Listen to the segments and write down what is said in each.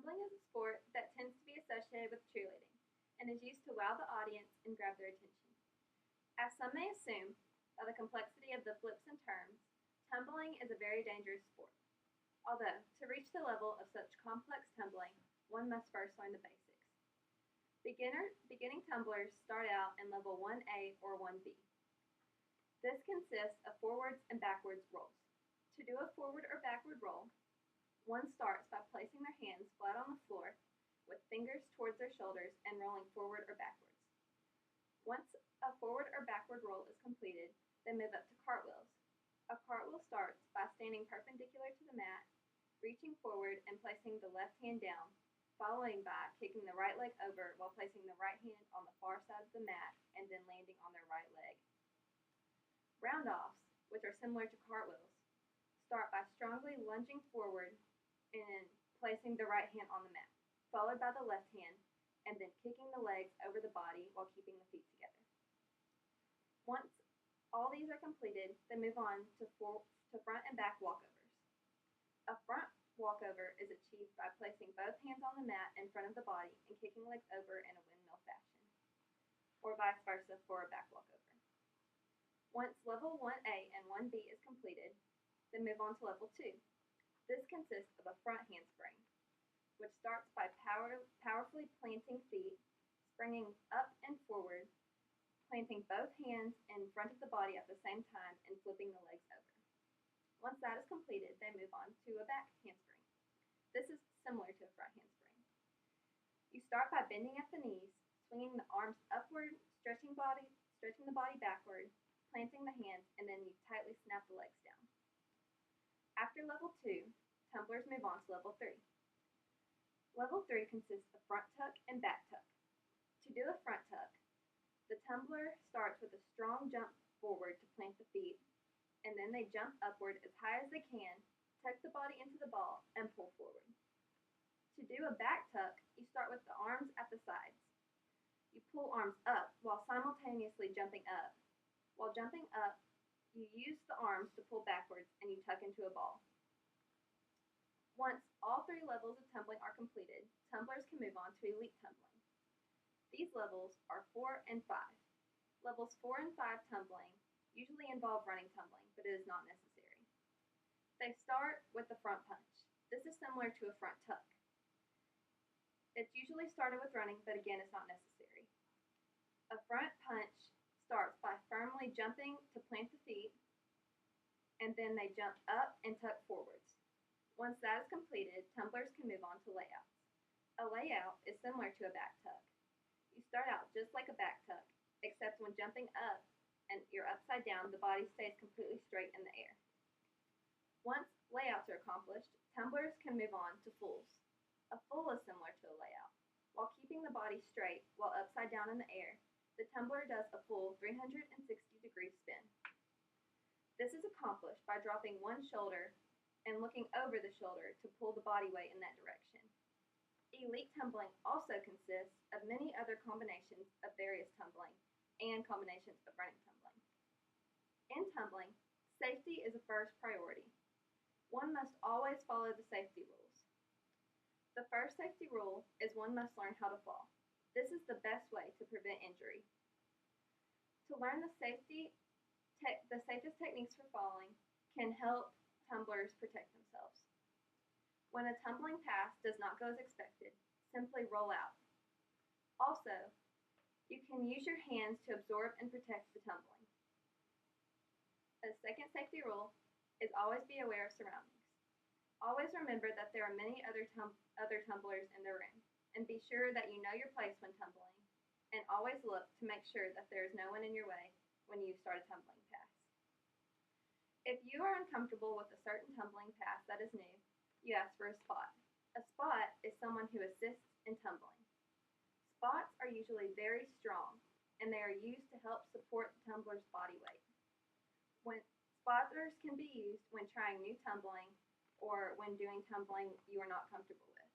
Tumbling is a sport that tends to be associated with cheerleading and is used to wow the audience and grab their attention. As some may assume, by the complexity of the flips and turns, tumbling is a very dangerous sport. Although, to reach the level of such complex tumbling, one must first learn the basics. Beginning tumblers start out in level 1A or 1B. This consists of forwards and backwards rolls. To do a forward or backward roll, one starts by placing their hands flat on the floor with fingers towards their shoulders and rolling forward or backwards. Once a forward or backward roll is completed, they move up to cartwheels. A cartwheel starts by standing perpendicular to the mat, reaching forward and placing the left hand down, following by kicking the right leg over while placing the right hand on the far side of the mat and then landing on their right leg. Round-offs, which are similar to cartwheels, start by strongly lunging forward and placing the right hand on the mat, followed by the left hand, and then kicking the legs over the body while keeping the feet together. Once all these are completed, they move on to front and back walkovers. A front walkover is achieved by placing both hands on the mat in front of the body and kicking legs over in a windmill fashion, or vice versa for a back walkover. Once level 1A and 1B is completed, they move on to level 2. This consists of a front handspring, which starts by powerfully planting feet, springing up and forward, planting both hands in front of the body at the same time, and flipping the legs over. Once that is completed, they move on to a back handspring. This is similar to a front handspring. You start by bending at the knees, swinging the arms upward, stretching the body backward, planting the hands, and then you tightly snap the legs down. After level 2, tumblers move on to level 3. Level 3 consists of front tuck and back tuck. To do a front tuck, the tumbler starts with a strong jump forward to plant the feet, and then they jump upward as high as they can, tuck the body into the ball, and pull forward. To do a back tuck, you start with the arms at the sides. You pull arms up while simultaneously jumping up. While jumping up, you use the arms to pull backwards and you tuck into a ball. Once all 3 levels of tumbling are completed, tumblers can move on to elite tumbling. These levels are 4 and 5. Levels 4 and 5 tumbling usually involve running tumbling, but it is not necessary. They start with the front punch. This is similar to a front tuck. It's usually started with running, but again, it's not necessary. A front punch starts by firmly jumping to plant the feet, and then they jump up and tuck forwards. Once that is completed, tumblers can move on to layouts. A layout is similar to a back tuck. You start out just like a back tuck, except when jumping up and you're upside down, the body stays completely straight in the air. Once layouts are accomplished, tumblers can move on to fulls. A full is similar to a layout. While keeping the body straight while upside down in the air, the tumbler does a full 360-degree spin. This is accomplished by dropping one shoulder and looking over the shoulder to pull the body weight in that direction. Elite tumbling also consists of many other combinations of various tumbling and combinations of running tumbling. In tumbling, safety is a first priority. One must always follow the safety rules. The first safety rule is one must learn how to fall. This is the best way to prevent injury. To learn the safest techniques for falling can help tumblers protect themselves. When a tumbling pass does not go as expected, simply roll out. Also, you can use your hands to absorb and protect the tumbling. A second safety rule is always be aware of surroundings. Always remember that there are many other tumblers in the room, and be sure that you know your place when tumbling, and always look to make sure that there is no one in your way when you start a tumbling pass. If you are uncomfortable with a certain tumbling pass that is new, you ask for a spot. A spot is someone who assists in tumbling. Spots are usually very strong, and they are used to help support the tumbler's body weight. Spotters can be used when trying new tumbling or when doing tumbling you are not comfortable with.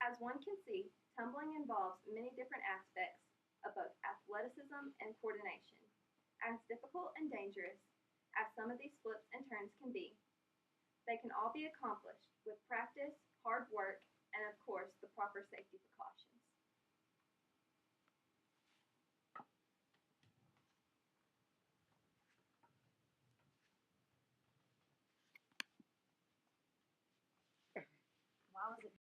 As one can see, tumbling involves many different aspects of both athleticism and coordination. As difficult and dangerous as some of these flips and turns can be, they can all be accomplished with practice, hard work, and of course, proper safety precautions.